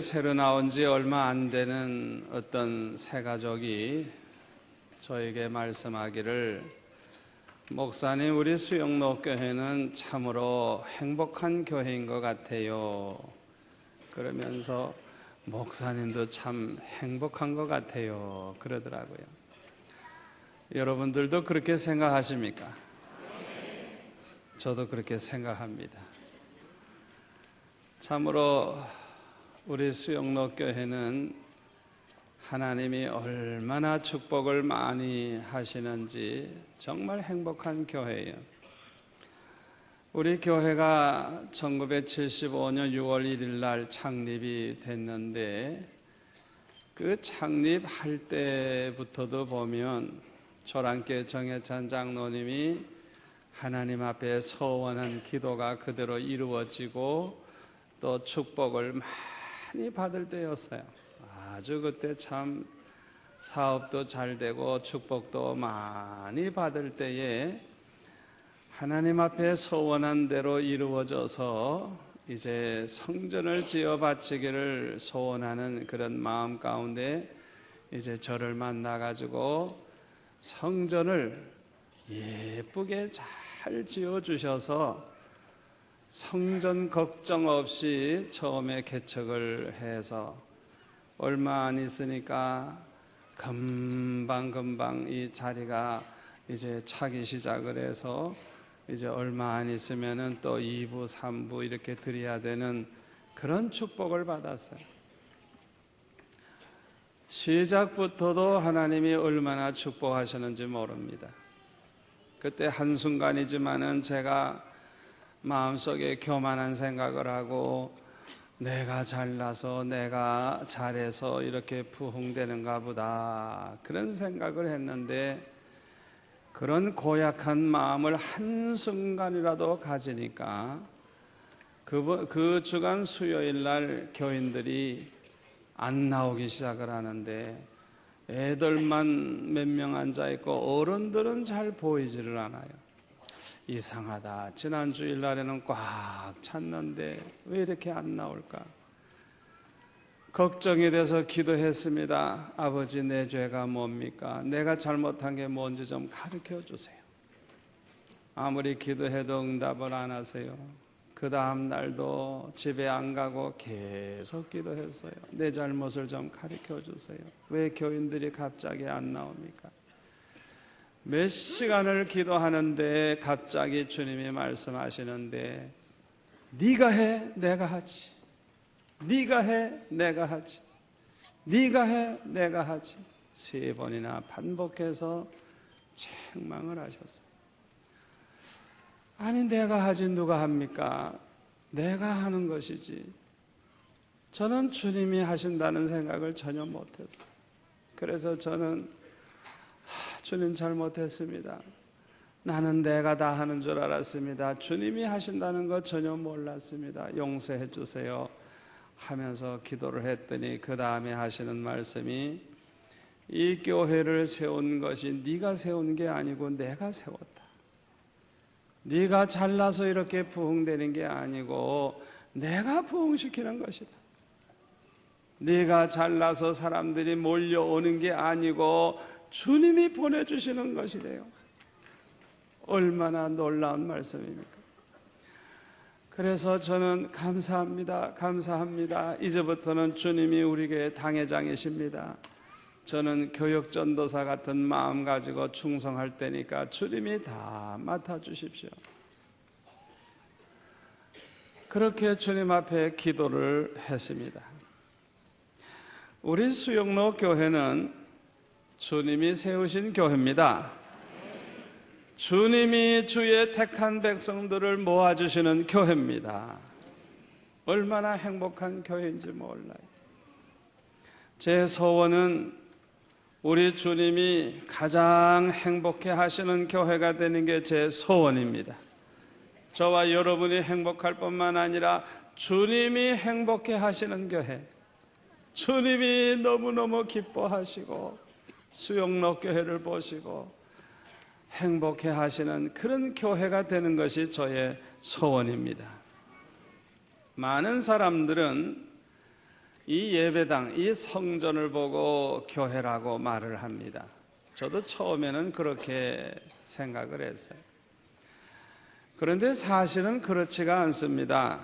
새로 나온 지 얼마 안 되는 어떤 새 가족이 저에게 말씀하기를, 목사님, 우리 수영로 교회는 참으로 행복한 교회인 것 같아요. 그러면서 목사님도 참 행복한 것 같아요 그러더라고요. 여러분들도 그렇게 생각하십니까? 저도 그렇게 생각합니다. 참으로 우리 수영로 교회는 하나님이 얼마나 축복을 많이 하시는지 정말 행복한 교회예요. 우리 교회가 1975년 6월 1일 날 창립이 됐는데, 그 창립할 때부터도 보면 초랑교회 정혜찬 장로님이 하나님 앞에 서원한 기도가 그대로 이루어지고 또 축복을 많이 받을 때였어요. 아주 그때 참 사업도 잘 되고 축복도 많이 받을 때에 하나님 앞에 소원한 대로 이루어져서 이제 성전을 지어 바치기를 소원하는 그런 마음 가운데 이제 저를 만나가지고 성전을 예쁘게 잘 지어 주셔서 성전 걱정 없이 처음에 개척을 해서 얼마 안 있으니까 금방 이 자리가 이제 차기 시작을 해서 이제 얼마 안 있으면은 또 2부, 3부 이렇게 드려야 되는 그런 축복을 받았어요. 시작부터도 하나님이 얼마나 축복하셨는지 모릅니다. 그때 한순간이지만은 제가 마음속에 교만한 생각을 하고, 내가 잘나서 내가 잘해서 이렇게 부흥되는가 보다 그런 생각을 했는데, 그런 고약한 마음을 한순간이라도 가지니까 그 주간 수요일 날 교인들이 안 나오기 시작을 하는데, 애들만 몇 명 앉아있고 어른들은 잘 보이지를 않아요. 이상하다. 지난 주일날에는 꽉 찼는데 왜 이렇게 안 나올까? 걱정이 돼서 기도했습니다. 아버지, 내 죄가 뭡니까? 내가 잘못한 게 뭔지 좀 가르쳐 주세요. 아무리 기도해도 응답을 안 하세요. 그 다음 날도 집에 안 가고 계속 기도했어요. 내 잘못을 좀 가르쳐 주세요. 왜 교인들이 갑자기 안 나옵니까? 몇 시간을 기도하는데 갑자기 주님이 말씀하시는데, 네가 해, 내가 하지. 네가 해, 내가 하지. 네가 해, 내가 하지. 3번이나 반복해서 책망을 하셨어요. 아니, 내가 하지 누가 합니까? 내가 하는 것이지. 저는 주님이 하신다는 생각을 전혀 못했어요. 그래서 저는 주님 잘못했습니다. 나는 내가 다 하는 줄 알았습니다. 주님이 하신다는 거 전혀 몰랐습니다. 용서해 주세요 하면서 기도를 했더니, 그 다음에 하시는 말씀이, 이 교회를 세운 것이 네가 세운 게 아니고 내가 세웠다. 네가 잘나서 이렇게 부흥되는 게 아니고 내가 부흥시키는 것이다. 네가 잘나서 사람들이 몰려오는 게 아니고 주님이 보내주시는 것이래요. 얼마나 놀라운 말씀입니까? 그래서 저는 감사합니다. 이제부터는 주님이 우리 교회 당회장이십니다. 저는 교육전도사 같은 마음 가지고 충성할 테니까 주님이 다 맡아주십시오. 그렇게 주님 앞에 기도를 했습니다. 우리 수영로 교회는 주님이 세우신 교회입니다. 주님이 주의 택한 백성들을 모아주시는 교회입니다. 얼마나 행복한 교회인지 몰라요. 제 소원은 우리 주님이 가장 행복해 하시는 교회가 되는 게 제 소원입니다. 저와 여러분이 행복할 뿐만 아니라 주님이 행복해 하시는 교회, 주님이 너무너무 기뻐하시고 수영로 교회를 보시고 행복해 하시는 그런 교회가 되는 것이 저의 소원입니다. 많은 사람들은 이 예배당, 이 성전을 보고 교회라고 말을 합니다. 저도 처음에는 그렇게 생각을 했어요. 그런데 사실은 그렇지가 않습니다.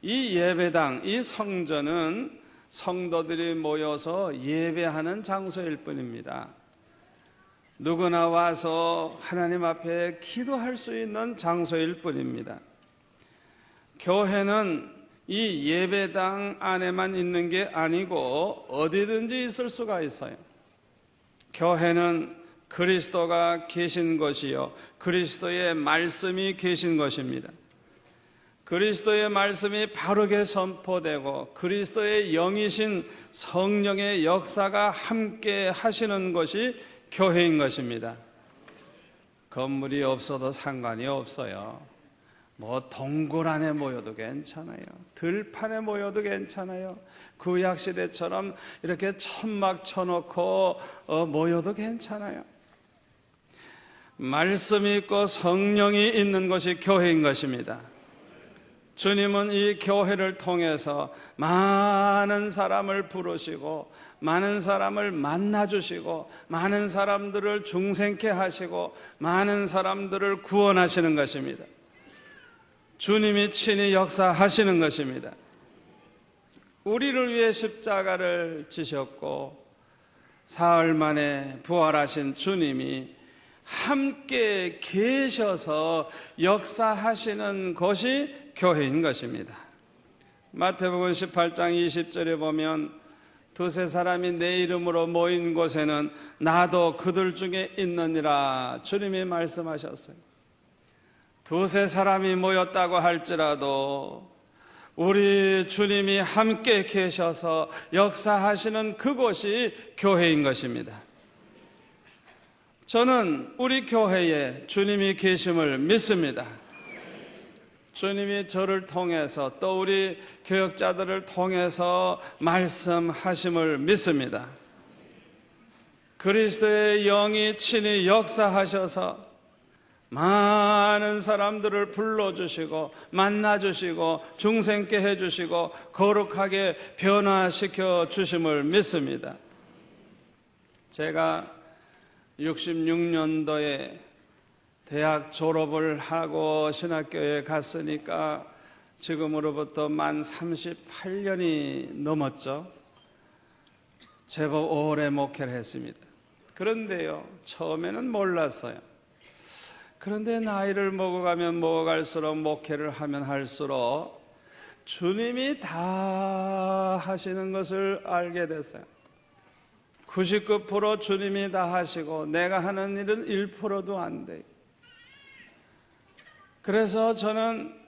이 예배당, 이 성전은 성도들이 모여서 예배하는 장소일 뿐입니다. 누구나 와서 하나님 앞에 기도할 수 있는 장소일 뿐입니다. 교회는 이 예배당 안에만 있는 게 아니고 어디든지 있을 수가 있어요. 교회는 그리스도가 계신 것이요, 그리스도의 말씀이 계신 것입니다. 그리스도의 말씀이 바르게 선포되고 그리스도의 영이신 성령의 역사가 함께 하시는 것이 교회인 것입니다. 건물이 없어도 상관이 없어요. 뭐 동굴 안에 모여도 괜찮아요. 들판에 모여도 괜찮아요. 구약시대처럼 이렇게 천막 쳐놓고 모여도 괜찮아요. 말씀이 있고 성령이 있는 것이 교회인 것입니다. 주님은 이 교회를 통해서 많은 사람을 부르시고 많은 사람을 만나주시고 많은 사람들을 중생케 하시고 많은 사람들을 구원하시는 것입니다. 주님이 친히 역사하시는 것입니다. 우리를 위해 십자가를 지셨고 사흘 만에 부활하신 주님이 함께 계셔서 역사하시는 것이 교회인 것입니다. 마태복음 18장 20절에 보면 두세 사람이 내 이름으로 모인 곳에는 나도 그들 중에 있느니라 주님이 말씀하셨어요. 두세 사람이 모였다고 할지라도 우리 주님이 함께 계셔서 역사하시는 그곳이 교회인 것입니다. 저는 우리 교회에 주님이 계심을 믿습니다. 주님이 저를 통해서 또 우리 교역자들을 통해서 말씀하심을 믿습니다. 그리스도의 영이 친히 역사하셔서 많은 사람들을 불러주시고 만나주시고 중생케 해주시고 거룩하게 변화시켜 주심을 믿습니다. 제가 66년도에 대학 졸업을 하고 신학교에 갔으니까 지금으로부터 만 38년이 넘었죠. 제법 오래 목회를 했습니다. 그런데요, 처음에는 몰랐어요. 그런데 나이를 먹어가면 먹어갈수록 목회를 하면 할수록 주님이 다 하시는 것을 알게 됐어요. 99% 주님이 다 하시고 내가 하는 일은 1%도 안 돼요. 그래서 저는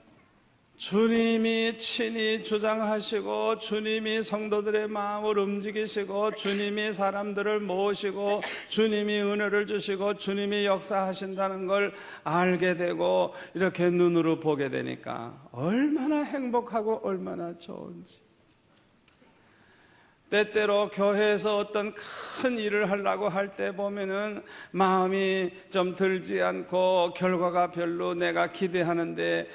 주님이 친히 주장하시고 주님이 성도들의 마음을 움직이시고 주님이 사람들을 모으시고 주님이 은혜를 주시고 주님이 역사하신다는 걸 알게 되고 이렇게 눈으로 보게 되니까 얼마나 행복하고 얼마나 좋은지. 때때로 교회에서 어떤 큰 일을 하려고 할 때 보면은 마음이 좀 들지 않고 결과가 별로 내가 기대하는데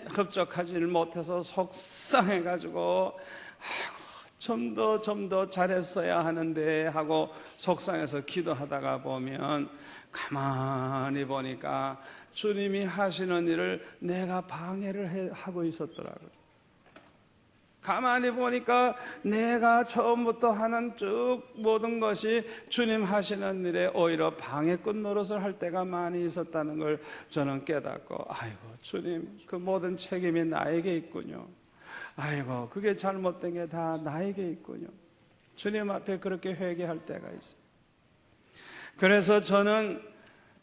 흡족하지 못해서 속상해가지고 좀 더 잘했어야 하는데 하고 속상해서 기도하다가 보면 가만히 보니까 주님이 하시는 일을 내가 방해를 하고 있었더라고요. 가만히 보니까 내가 처음부터 하는 쭉 모든 것이 주님 하시는 일에 오히려 방해꾼 노릇을 할 때가 많이 있었다는 걸 저는 깨닫고 아이고 주님 그 모든 책임이 나에게 있군요. 아이고 그게 잘못된 게 다 나에게 있군요. 주님 앞에 그렇게 회개할 때가 있어요. 그래서 저는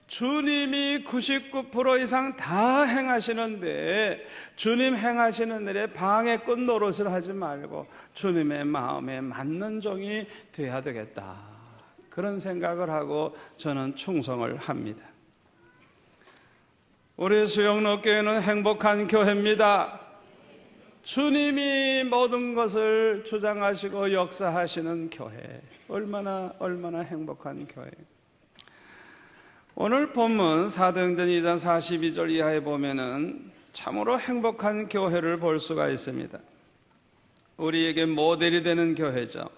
주님이 99% 이상 다 행하시는데 주님 행하시는 일에 방해꾼 노릇을 하지 말고 주님의 마음에 맞는 종이 돼야 되겠다. 그런 생각을 하고 저는 충성을 합니다. 우리 수영로교회는 행복한 교회입니다. 주님이 모든 것을 주장하시고 역사하시는 교회. 얼마나 행복한 교회예요. 오늘 본문 사도행전 2장 42절 이하에 보면은 참으로 행복한 교회를 볼 수가 있습니다. 우리에게 모델이 되는 교회죠.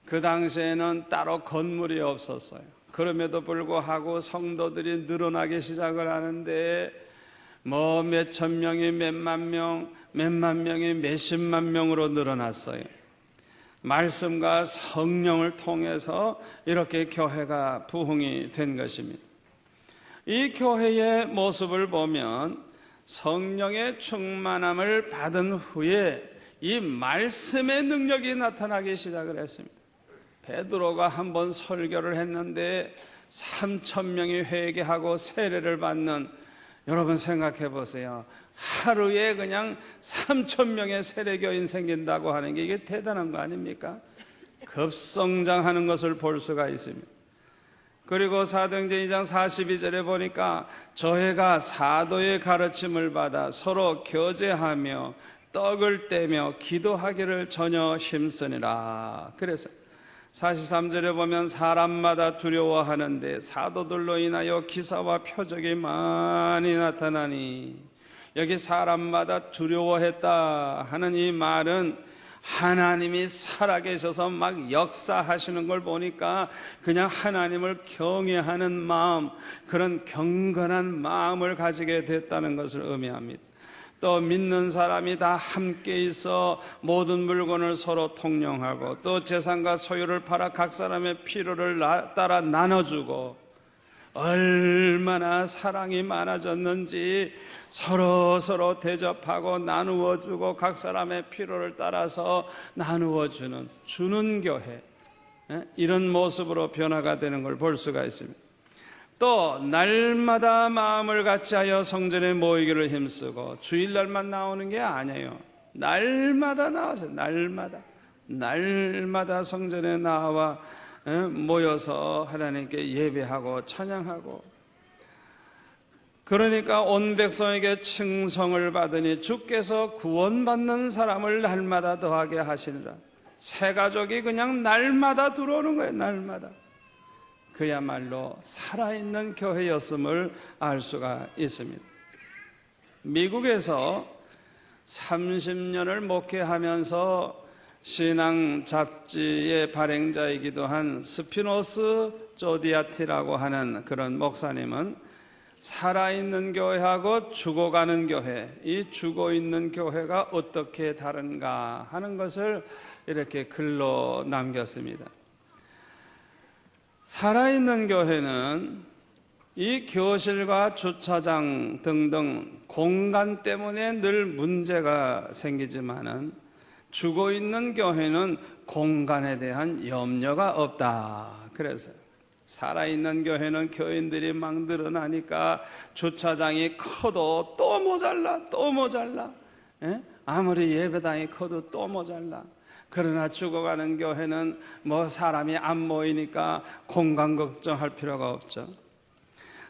그 당시에는 따로 건물이 없었어요. 그럼에도 불구하고 성도들이 늘어나기 시작을 하는데 뭐 몇천 명이 몇만 명이 몇십만 명으로 늘어났어요. 말씀과 성령을 통해서 이렇게 교회가 부흥이 된 것입니다. 이 교회의 모습을 보면 성령의 충만함을 받은 후에 이 말씀의 능력이 나타나기 시작을 했습니다. 베드로가 한번 설교를 했는데 3,000명이 회개하고 세례를 받는, 여러분 생각해 보세요. 하루에 그냥 3,000명의 세례교인 생긴다고 하는 게 이게 대단한 거 아닙니까? 급성장하는 것을 볼 수가 있습니다. 그리고 사도행전 2장 42절에 보니까 저희가 사도의 가르침을 받아 서로 교제하며 떡을 떼며 기도하기를 전혀 힘쓰니라. 그래서 43절에 보면 사람마다 두려워하는데 사도들로 인하여 기사와 표적이 많이 나타나니, 여기 사람마다 두려워했다 하는 이 말은 하나님이 살아계셔서 막 역사하시는 걸 보니까 그냥 하나님을 경외하는 마음, 그런 경건한 마음을 가지게 됐다는 것을 의미합니다. 또 믿는 사람이 다 함께 있어 모든 물건을 서로 통용하고 또 재산과 소유를 팔아 각 사람의 필요를 따라 나눠주고, 얼마나 사랑이 많아졌는지 서로 대접하고 나누어주고 각 사람의 필요를 따라서 나누어주는, 주는 교회, 이런 모습으로 변화가 되는 걸 볼 수가 있습니다. 또 날마다 마음을 같이하여 성전에 모이기를 힘쓰고, 주일날만 나오는 게 아니에요. 날마다 나와서 날마다 성전에 나와 모여서 하나님께 예배하고 찬양하고, 그러니까 온 백성에게 칭송을 받으니 주께서 구원받는 사람을 날마다 더하게 하시니라. 새 가족이 그냥 날마다 들어오는 거예요. 날마다. 그야말로 살아있는 교회였음을 알 수가 있습니다. 미국에서 30년을 목회하면서 신앙 잡지의 발행자이기도 한 스피노스 조디아티라고 하는 그런 목사님은 살아있는 교회하고 죽어가는 교회, 이 죽어있는 교회가 어떻게 다른가 하는 것을 이렇게 글로 남겼습니다. 살아있는 교회는 이 교실과 주차장 등등 공간 때문에 늘 문제가 생기지만은, 죽어있는 교회는 공간에 대한 염려가 없다. 그래서 살아있는 교회는 교인들이 막 늘어나니까 주차장이 커도 또 모자라. 아무리 예배당이 커도 또 모자라. 그러나 죽어가는 교회는 뭐 사람이 안 모이니까 공간 걱정할 필요가 없죠.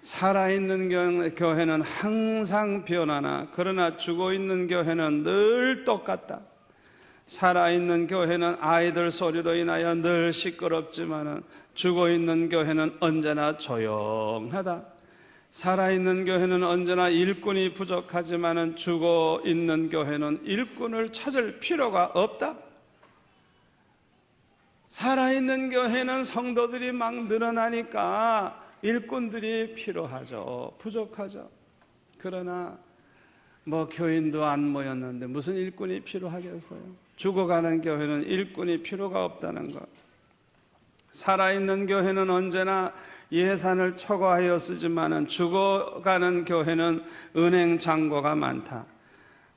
살아있는 교회는 항상 변하나, 그러나 죽어있는 교회는 늘 똑같다. 살아있는 교회는 아이들 소리로 인하여 늘 시끄럽지만은 죽어있는 교회는 언제나 조용하다. 살아있는 교회는 언제나 일꾼이 부족하지만은 죽어있는 교회는 일꾼을 찾을 필요가 없다. 살아있는 교회는 성도들이 막 늘어나니까 일꾼들이 필요하죠. 부족하죠. 그러나 뭐 교인도 안 모였는데 무슨 일꾼이 필요하겠어요? 죽어가는 교회는 일꾼이 필요가 없다는 것. 살아있는 교회는 언제나 예산을 초과하여 쓰지만은 죽어가는 교회는 은행 잔고가 많다.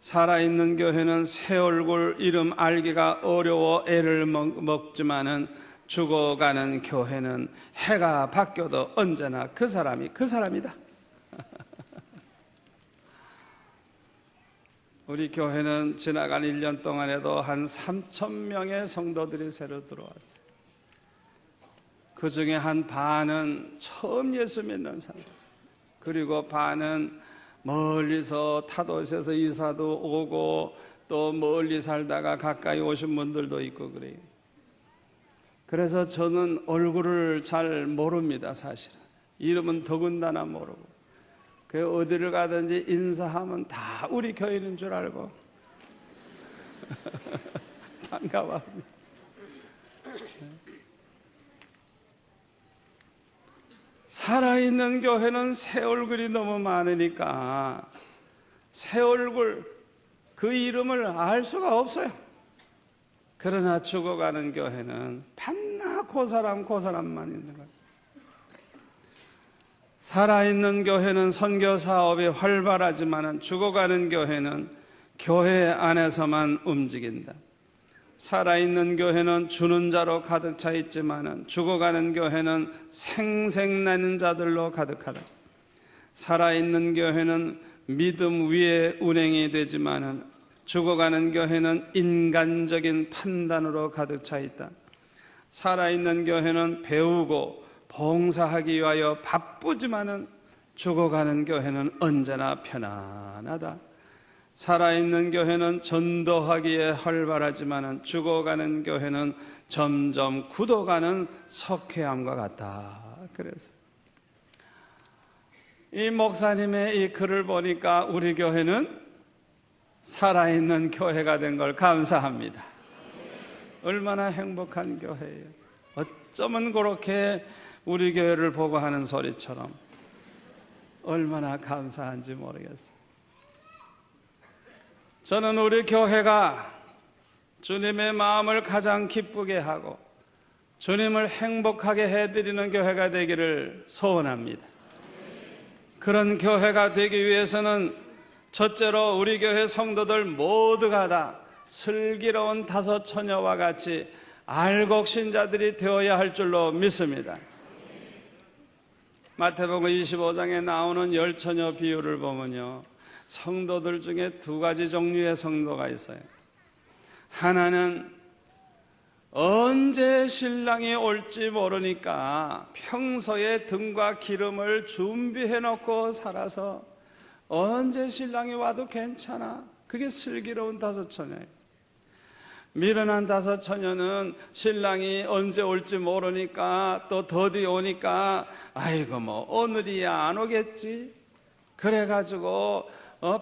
살아있는 교회는 새 얼굴 이름 알기가 어려워 애를 먹지만은 죽어가는 교회는 해가 바뀌어도 언제나 그 사람이다. 우리 교회는 지나간 1년 동안에도 한 3,000명의 성도들이 새로 들어왔어요. 그 중에 한 반은 처음 예수 믿는 사람, 그리고 반은 멀리서 타도시에서 이사도 오고 또 멀리 살다가 가까이 오신 분들도 있고 그래요. 그래서 저는 얼굴을 잘 모릅니다. 사실은 이름은 더군다나 모르고, 그 어디를 가든지 인사하면 다 우리 교인인 줄 알고 반가워합니다. 살아있는 교회는 새 얼굴이 너무 많으니까 새 얼굴, 그 이름을 알 수가 없어요. 그러나 죽어가는 교회는 밤낮 그 사람만 있는 거예요. 살아있는 교회는 선교 사업이 활발하지만 죽어가는 교회는 교회 안에서만 움직인다. 살아있는 교회는 주는 자로 가득 차 있지만 죽어가는 교회는 생생나는 자들로 가득하다. 살아있는 교회는 믿음 위에 운행이 되지만 죽어가는 교회는 인간적인 판단으로 가득 차 있다. 살아있는 교회는 배우고 봉사하기 위하여 바쁘지만 죽어가는 교회는 언제나 편안하다. 살아있는 교회는 전도하기에 활발하지만 죽어가는 교회는 점점 굳어가는 석회암과 같다. 그래서 이 목사님의 이 글을 보니까 우리 교회는 살아있는 교회가 된 걸 감사합니다. 얼마나 행복한 교회예요. 어쩌면 그렇게 우리 교회를 보고 하는 소리처럼 얼마나 감사한지 모르겠어요. 저는 우리 교회가 주님의 마음을 가장 기쁘게 하고 주님을 행복하게 해드리는 교회가 되기를 소원합니다. 그런 교회가 되기 위해서는 첫째로 우리 교회 성도들 모두가 다 슬기로운 다섯 처녀와 같이 알곡신자들이 되어야 할 줄로 믿습니다. 마태복음 25장에 나오는 열 처녀 비유를 보면요, 성도들 중에 두 가지 종류의 성도가 있어요. 하나는 언제 신랑이 올지 모르니까 평소에 등과 기름을 준비해 놓고 살아서 언제 신랑이 와도 괜찮아. 그게 슬기로운 다섯 처녀예요. 미련한 다섯 처녀는 신랑이 언제 올지 모르니까 또 더디 오니까 아이고 뭐 오늘이야 안 오겠지. 그래가지고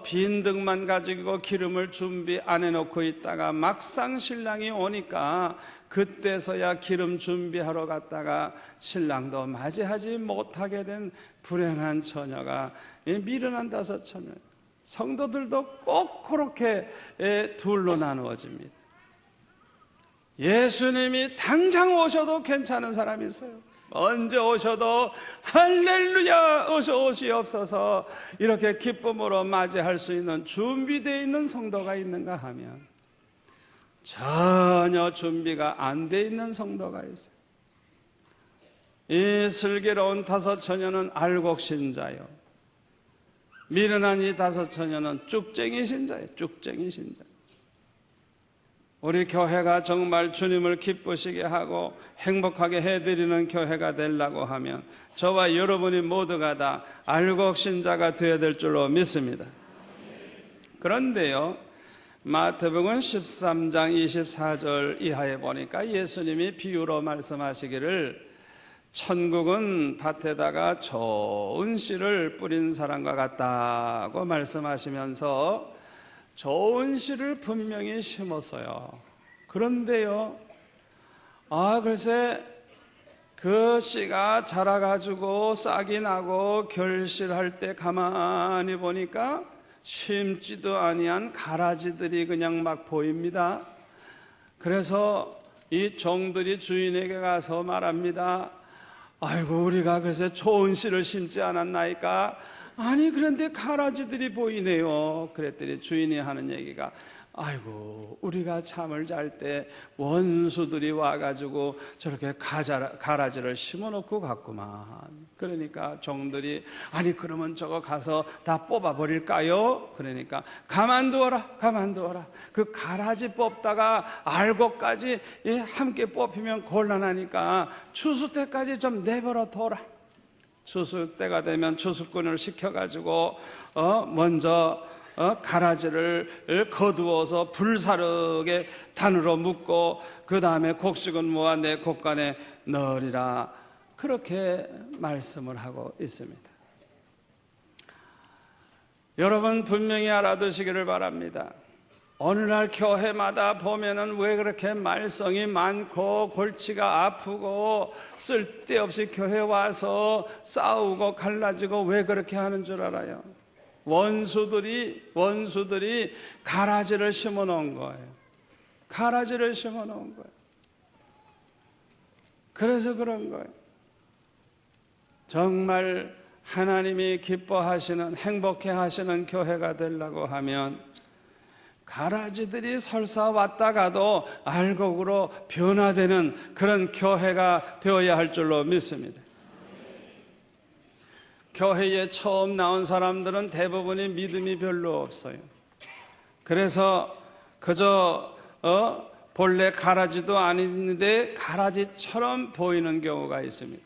빈 등만 가지고 기름을 준비 안 해놓고 있다가 막상 신랑이 오니까 그때서야 기름 준비하러 갔다가 신랑도 맞이하지 못하게 된 불행한 처녀가 미련한 다섯 처녀. 성도들도 꼭 그렇게 둘로 나누어집니다. 예수님이 당장 오셔도 괜찮은 사람이 있어요. 언제 오셔도 할렐루야 어서 오시옵소서 이렇게 기쁨으로 맞이할 수 있는 준비되어 있는 성도가 있는가 하면 전혀 준비가 안 돼 있는 성도가 있어요. 이 슬기로운 다섯 처녀는 알곡신자요, 미련한 이 다섯 처녀는 쭉쟁이 신자예요. 쭉쟁이 신자. 우리 교회가 정말 주님을 기쁘시게 하고 행복하게 해드리는 교회가 되려고 하면 저와 여러분이 모두가 다 알곡신자가 되어야 될 줄로 믿습니다. 그런데요, 마태복음 13장 24절 이하에 보니까 예수님이 비유로 말씀하시기를 천국은 밭에다가 좋은 씨를 뿌린 사람과 같다고 말씀하시면서 좋은 씨를 분명히 심었어요. 그런데요, 글쎄 그 씨가 자라가지고 싹이 나고 결실할 때 가만히 보니까 심지도 아니한 가라지들이 그냥 막 보입니다. 그래서 이 종들이 주인에게 가서 말합니다. 아이고 우리가 글쎄 좋은 씨를 심지 않았나이까? 아니 그런데 가라지들이 보이네요. 그랬더니 주인이 하는 얘기가 아이고 우리가 잠을 잘 때 원수들이 와가지고 저렇게 가라지를 심어놓고 갔구만. 그러니까 종들이 아니 그러면 저거 가서 다 뽑아버릴까요? 그러니까 가만두어라. 그 가라지 뽑다가 알곡까지 함께 뽑히면 곤란하니까 추수 때까지 좀 내버려 둬라. 추수 때가 되면 추수꾼을 시켜가지고 먼저 가라지를 거두어서 불사르게 단으로 묶고 그 다음에 곡식은 모아 내 곡간에 넣으리라. 그렇게 말씀을 하고 있습니다. 여러분 분명히 알아두시기를 바랍니다. 오늘날 교회마다 보면은 왜 그렇게 말썽이 많고 골치가 아프고 쓸데없이 교회 와서 싸우고 갈라지고 왜 그렇게 하는 줄 알아요? 원수들이 가라지를 심어 놓은 거예요. 가라지를 심어 놓은 거예요. 그래서 그런 거예요. 정말 하나님이 기뻐하시는, 행복해 하시는 교회가 되려고 하면 가라지들이 설사 왔다가도 알곡으로 변화되는 그런 교회가 되어야 할 줄로 믿습니다. 교회에 처음 나온 사람들은 대부분이 믿음이 별로 없어요. 그래서 그저 본래 가라지도 아닌데 가라지처럼 보이는 경우가 있습니다.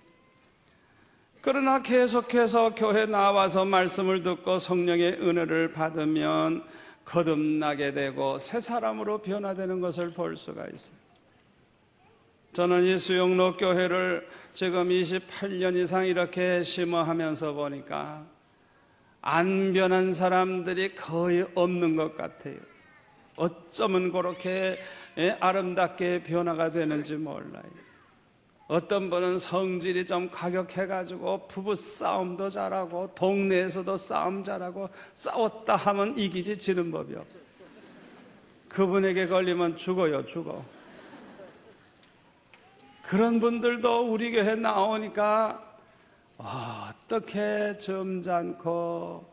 그러나 계속해서 교회 나와서 말씀을 듣고 성령의 은혜를 받으면 거듭나게 되고 새 사람으로 변화되는 것을 볼 수가 있어요. 저는 이 수영로 교회를 지금 28년 이상 이렇게 심어하면서 보니까 안 변한 사람들이 거의 없는 것 같아요. 어쩌면 그렇게 아름답게 변화가 되는지 몰라요. 어떤 분은 성질이 좀 과격해가지고 부부 싸움도 잘하고 동네에서도 싸움 잘하고 싸웠다 하면 이기지 지는 법이 없어요. 그분에게 걸리면 죽어요, 죽어. 그런 분들도 우리 교회 나오니까 어떻게 점잖고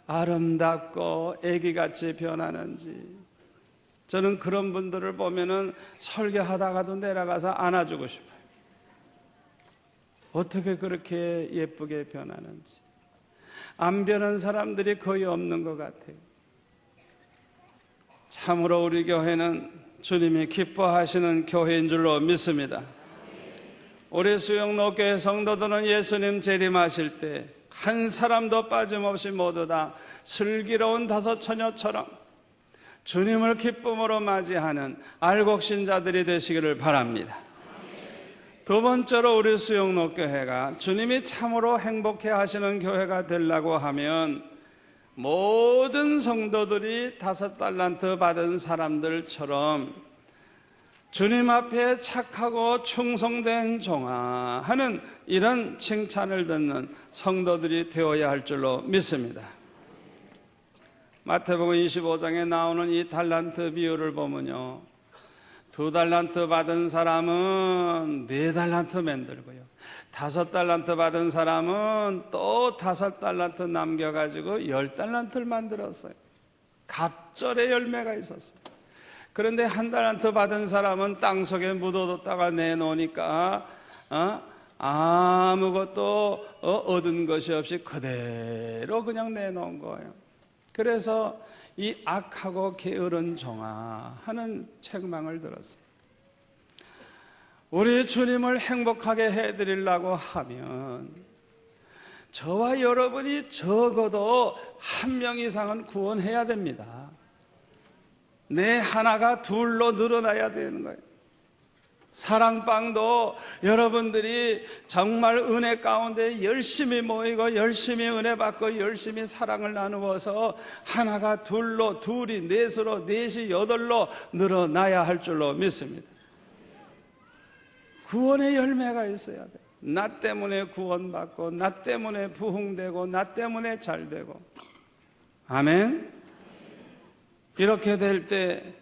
아름답고 애기같이 변하는지. 저는 그런 분들을 보면은 설교하다가도 내려가서 안아주고 싶어요. 어떻게 그렇게 예쁘게 변하는지. 안 변한 사람들이 거의 없는 것 같아요. 참으로 우리 교회는 주님이 기뻐하시는 교회인 줄로 믿습니다. 우리 수영로 교회 성도들은 예수님 재림하실 때 한 사람도 빠짐없이 모두 다 슬기로운 다섯 처녀처럼 주님을 기쁨으로 맞이하는 알곡신자들이 되시기를 바랍니다. 두 번째로 우리 수영로 교회가 주님이 참으로 행복해 하시는 교회가 되려고 하면 모든 성도들이 5달란트 받은 사람들처럼 주님 앞에 착하고 충성된 종아 하는 이런 칭찬을 듣는 성도들이 되어야 할 줄로 믿습니다. 마태복음 25장에 나오는 이 달란트 비유를 보면요, 2달란트 받은 사람은 4달란트 만들고요, 5달란트 받은 사람은 또 5달란트 남겨가지고 10달란트를 만들었어요. 갑절의 열매가 있었어요. 그런데 1달란트 받은 사람은 땅속에 묻어뒀다가 내놓으니까 아무것도 얻은 것이 없이 그대로 그냥 내놓은 거예요. 그래서 이 악하고 게으른 종아 하는 책망을 들었어요. 우리 주님을 행복하게 해드리려고 하면 저와 여러분이 적어도 1명 이상은 구원해야 됩니다. 내 하나가 둘로 늘어나야 되는 거예요. 사랑방도 여러분들이 정말 은혜 가운데 열심히 모이고 열심히 은혜 받고 열심히 사랑을 나누어서 하나가 둘로, 둘이 넷으로, 넷이 여덟로 늘어나야 할 줄로 믿습니다. 구원의 열매가 있어야 돼요. 나 때문에 구원받고 나 때문에 부흥되고 나 때문에 잘되고. 아멘. 이렇게 될 때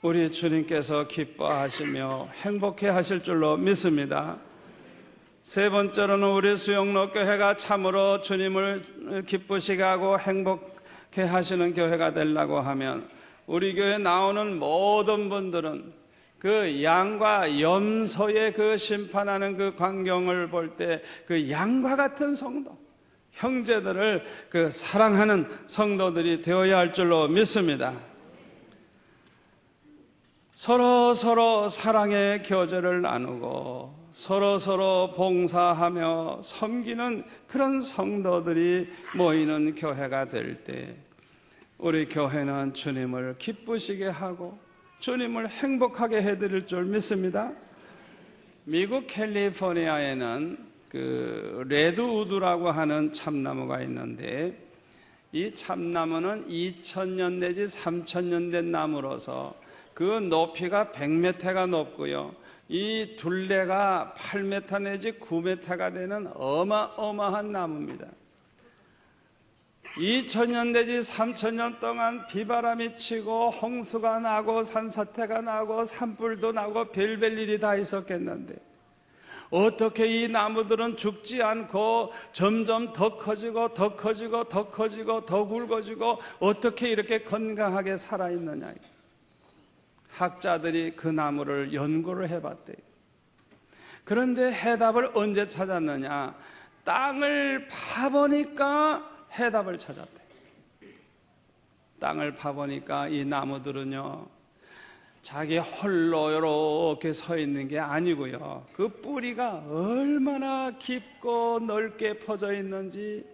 우리 주님께서 기뻐하시며 행복해 하실 줄로 믿습니다. 세 번째로는 우리 수영로 교회가 참으로 주님을 기쁘시게 하고 행복해 하시는 교회가 되려고 하면 우리 교회에 나오는 모든 분들은 그 양과 염소의 그 심판하는 그 광경을 볼 때 그 양과 같은 성도, 형제들을 그 사랑하는 성도들이 되어야 할 줄로 믿습니다. 서로 사랑의 교제를 나누고 서로 봉사하며 섬기는 그런 성도들이 모이는 교회가 될 때 우리 교회는 주님을 기쁘시게 하고 주님을 행복하게 해드릴 줄 믿습니다. 미국 캘리포니아에는 그 레드우드라고 하는 참나무가 있는데 이 참나무는 2000년 내지 3000년 된 나무로서 그 높이가 100m가 높고요, 이 둘레가 8m 내지 9m가 되는 어마어마한 나무입니다. 2000년 내지 3000년 동안 비바람이 치고 홍수가 나고 산사태가 나고 산불도 나고 별별 일이 다 있었겠는데 어떻게 이 나무들은 죽지 않고 점점 더 커지고 더 커지고 더 커지고 더 굵어지고 어떻게 이렇게 건강하게 살아있느냐. 학자들이 그 나무를 연구를 해봤대요. 그런데 해답을 언제 찾았느냐? 땅을 파보니까 해답을 찾았대. 땅을 파보니까 이 나무들은요, 자기 홀로 이렇게 서 있는 게 아니고요, 그 뿌리가 얼마나 깊고 넓게 퍼져 있는지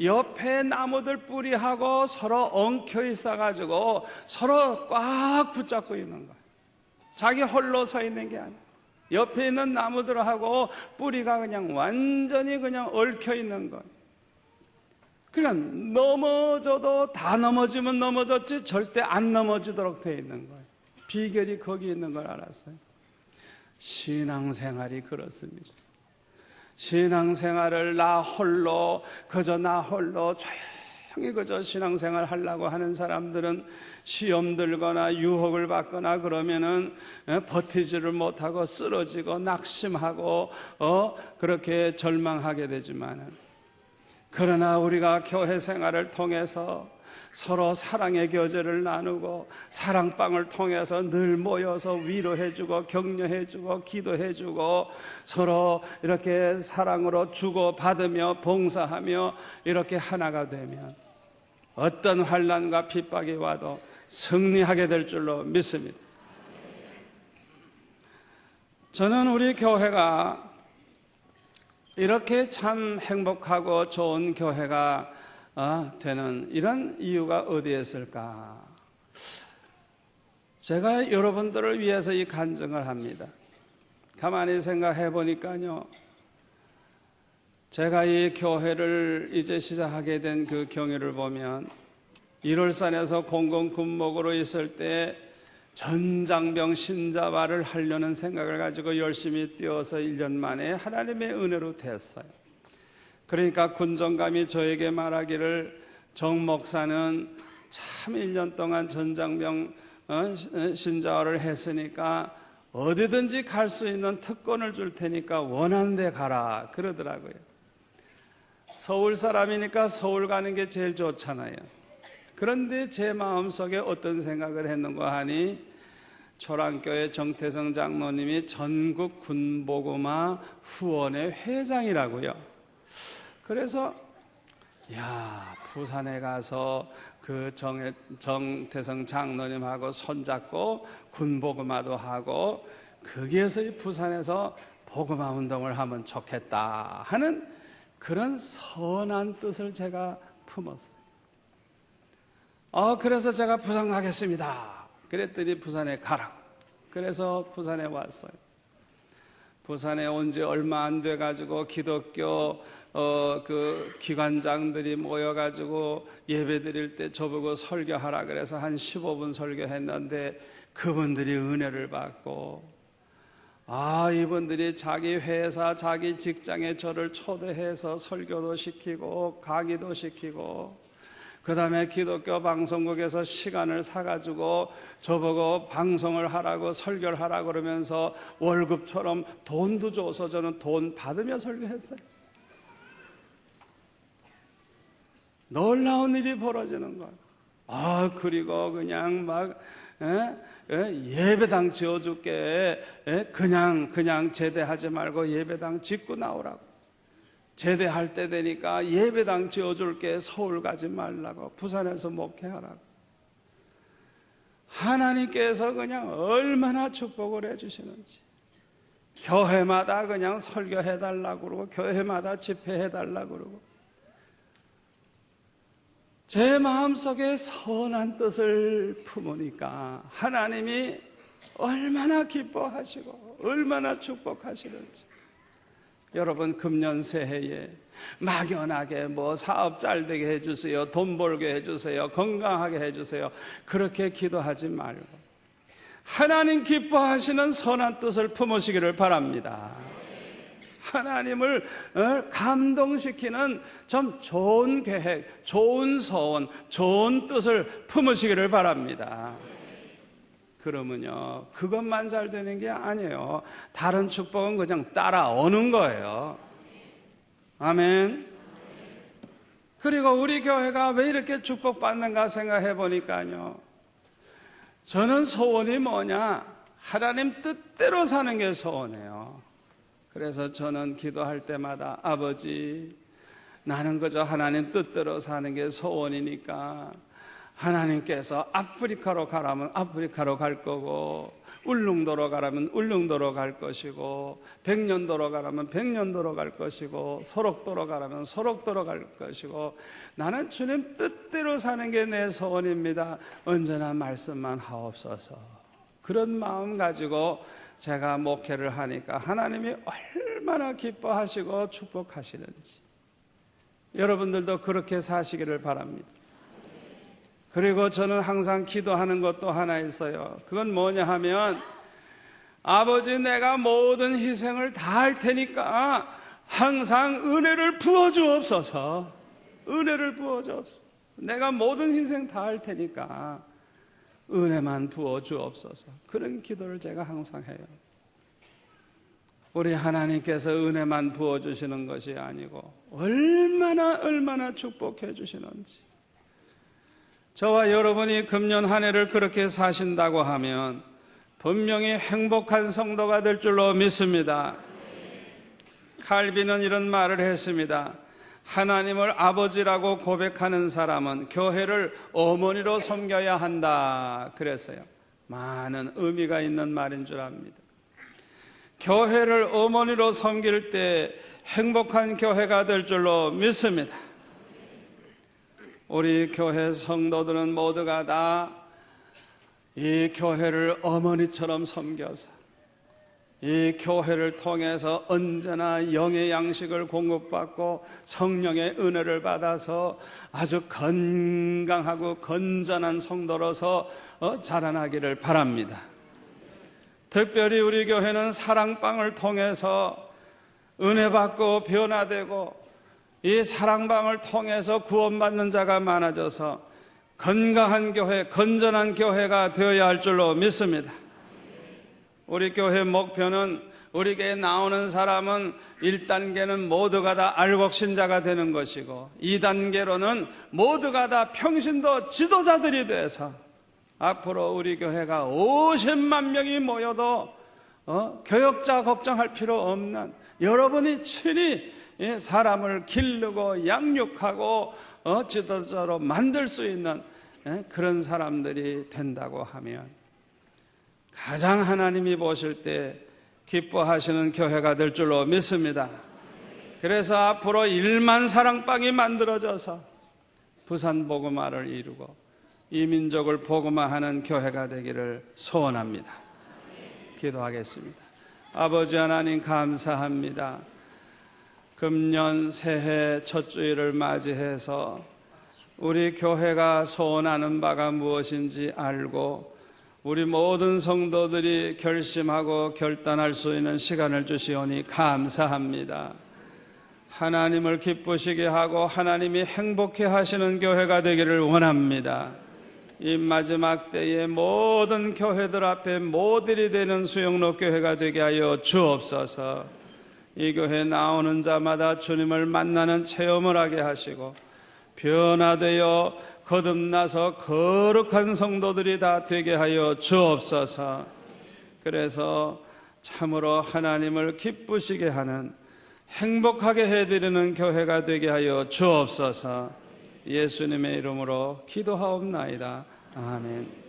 옆에 나무들 뿌리하고 서로 엉켜 있어가지고 서로 꽉 붙잡고 있는 거예요. 자기 홀로 서 있는 게 아니에요. 옆에 있는 나무들하고 뿌리가 그냥 완전히 그냥 얽혀 있는 거예요. 그러니까 넘어져도 다 넘어지면 넘어졌지 절대 안 넘어지도록 되어 있는 거예요. 비결이 거기 있는 걸 알았어요. 신앙생활이 그렇습니다. 신앙생활을 나 홀로 조용히 그저 신앙생활 하려고 하는 사람들은 시험 들거나 유혹을 받거나 그러면은 버티지를 못하고 쓰러지고 낙심하고 그렇게 절망하게 되지만은, 그러나 우리가 교회 생활을 통해서 서로 사랑의 교제를 나누고 사랑방을 통해서 늘 모여서 위로해주고 격려해주고 기도해주고 서로 이렇게 사랑으로 주고받으며 봉사하며 이렇게 하나가 되면 어떤 환난과 핍박이 와도 승리하게 될 줄로 믿습니다. 저는 우리 교회가 이렇게 참 행복하고 좋은 교회가 되는 이런 이유가 어디에 있을까? 제가 여러분들을 위해서 이 간증을 합니다. 가만히 생각해 보니까요, 제가 이 교회를 이제 시작하게 된 그 경위를 보면, 일월산에서 공공군목으로 있을 때 전장병 신자화를 하려는 생각을 가지고 열심히 뛰어서 1년 만에 하나님의 은혜로 됐어요. 그러니까 군정감이 저에게 말하기를, 정 목사는 참 1년 동안 전장병 신자화를 했으니까 어디든지 갈 수 있는 특권을 줄 테니까 원하는 데 가라 그러더라고요. 서울 사람이니까 서울 가는 게 제일 좋잖아요. 그런데 제 마음속에 어떤 생각을 했는가 하니, 초랑교회 정태성 장로님이 전국 군복음화 후원회 회장이라고요. 그래서 부산에 가서 그 정태성 장로님하고 손잡고 군복음화도 하고 거기에서 이 부산에서 복음화 운동을 하면 좋겠다 하는 그런 선한 뜻을 제가 품었어요. 그래서 제가 부산 가겠습니다. 그랬더니 부산에 가라. 그래서 부산에 왔어요. 부산에 온 지 얼마 안 돼 가지고 기독교 그 기관장들이 모여가지고 예배 드릴 때 저보고 설교하라 그래서 한 15분 설교했는데, 그분들이 은혜를 받고, 이분들이 자기 회사, 자기 직장에 저를 초대해서 설교도 시키고 강의도 시키고, 그 다음에 기독교 방송국에서 시간을 사가지고 저보고 방송을 하라고 설교를 하라고 그러면서 월급처럼 돈도 줘서 저는 돈 받으며 설교했어요. 놀라운 일이 벌어지는 거예요. 그리고 그냥 막 예배당 지어줄게. 그냥 제대하지 말고 예배당 짓고 나오라고. 제대할 때 되니까 예배당 지어줄게. 서울 가지 말라고. 부산에서 목회하라고. 하나님께서 그냥 얼마나 축복을 해주시는지. 교회마다 그냥 설교해달라고 그러고 교회마다 집회해달라고 그러고, 제 마음속에 선한 뜻을 품으니까 하나님이 얼마나 기뻐하시고 얼마나 축복하시는지. 여러분 금년 새해에 막연하게 뭐 사업 잘 되게 해주세요, 돈 벌게 해주세요, 건강하게 해주세요, 그렇게 기도하지 말고 하나님 기뻐하시는 선한 뜻을 품으시기를 바랍니다. 하나님을 감동시키는 좀 좋은 계획, 좋은 소원, 좋은 뜻을 품으시기를 바랍니다. 그러면요, 그것만 잘 되는 게 아니에요. 다른 축복은 그냥 따라오는 거예요. 아멘. 그리고 우리 교회가 왜 이렇게 축복받는가 생각해 보니까요, 저는 소원이 뭐냐? 하나님 뜻대로 사는 게 소원이에요. 그래서 저는 기도할 때마다 아버지, 나는 그저 하나님 뜻대로 사는 게 소원이니까 하나님께서 아프리카로 가라면 아프리카로 갈 거고, 울릉도로 가라면 울릉도로 갈 것이고, 백년도로 가라면 백년도로 갈 것이고, 소록도로 가라면 소록도로 갈 것이고, 나는 주님 뜻대로 사는 게 내 소원입니다. 언제나 말씀만 하옵소서. 그런 마음 가지고 제가 목회를 하니까 하나님이 얼마나 기뻐하시고 축복하시는지, 여러분들도 그렇게 사시기를 바랍니다. 그리고 저는 항상 기도하는 것도 하나 있어요. 그건 뭐냐 하면, 아버지, 내가 모든 희생을 다 할 테니까 항상 은혜를 부어주옵소서. 은혜를 부어주옵소서. 내가 모든 희생 다 할 테니까 은혜만 부어주옵소서. 그런 기도를 제가 항상 해요. 우리 하나님께서 은혜만 부어주시는 것이 아니고 얼마나 축복해 주시는지, 저와 여러분이 금년 한 해를 그렇게 사신다고 하면 분명히 행복한 성도가 될 줄로 믿습니다. 칼빈은 이런 말을 했습니다. 하나님을 아버지라고 고백하는 사람은 교회를 어머니로 섬겨야 한다 그랬어요. 많은 의미가 있는 말인 줄 압니다. 교회를 어머니로 섬길 때 행복한 교회가 될 줄로 믿습니다. 우리 교회 성도들은 모두가 다 이 교회를 어머니처럼 섬겨서 이 교회를 통해서 언제나 영의 양식을 공급받고 성령의 은혜를 받아서 아주 건강하고 건전한 성도로서 자라나기를 바랍니다. 특별히 우리 교회는 사랑방을 통해서 은혜 받고 변화되고, 이 사랑방을 통해서 구원받는 자가 많아져서 건강한 교회, 건전한 교회가 되어야 할 줄로 믿습니다. 우리 교회 목표는 우리 교회에 나오는 사람은 1단계는 모두가 다 알곡신자가 되는 것이고, 2단계로는 모두가 다 평신도 지도자들이 돼서 앞으로 우리 교회가 50만 명이 모여도 교역자 걱정할 필요 없는, 여러분이 친히 사람을 기르고 양육하고 지도자로 만들 수 있는 그런 사람들이 된다고 하면 가장 하나님이 보실 때 기뻐하시는 교회가 될 줄로 믿습니다. 그래서 앞으로 1만 사랑방이 만들어져서 부산 복음화를 이루고 이 민족을 복음화하는 교회가 되기를 소원합니다. 기도하겠습니다. 아버지 하나님, 감사합니다. 금년 새해 첫 주일을 맞이해서 우리 교회가 소원하는 바가 무엇인지 알고 우리 모든 성도들이 결심하고 결단할 수 있는 시간을 주시오니 감사합니다. 하나님을 기쁘시게 하고 하나님이 행복해 하시는 교회가 되기를 원합니다. 이 마지막 때에 모든 교회들 앞에 모델이 되는 수영로 교회가 되게 하여 주옵소서. 이 교회 나오는 자마다 주님을 만나는 체험을 하게 하시고 변화되어 거듭나서 거룩한 성도들이 다 되게 하여 주옵소서. 그래서 참으로 하나님을 기쁘시게 하는, 행복하게 해드리는 교회가 되게 하여 주옵소서. 예수님의 이름으로 기도하옵나이다. 아멘.